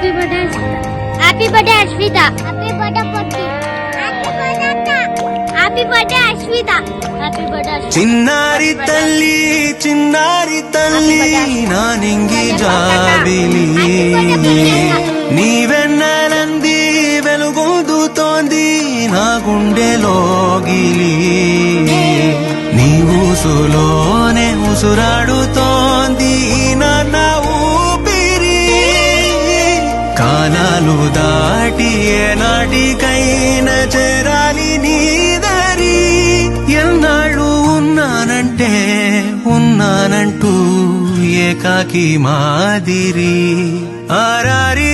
happy birthday happy birthday Ashwitha happy birthday పొట్టి happy birthday Ashwitha happy birthday చిన్నారి తల్లి నా నింగి జాబిలి నీవెన్నెలంది వెలుగొందుతోంది నా గుండెలోగిలి నీ ఊసులోనే ఉసురాడుతోంది నాన్న ఊపిరి కాలాలు దాటి ఏనాటికైనా చేరాలి నీ దారి ఎన్నాళ్ళు ఉన్నానంటూ ఏకాకి మాదిరి ఆరారి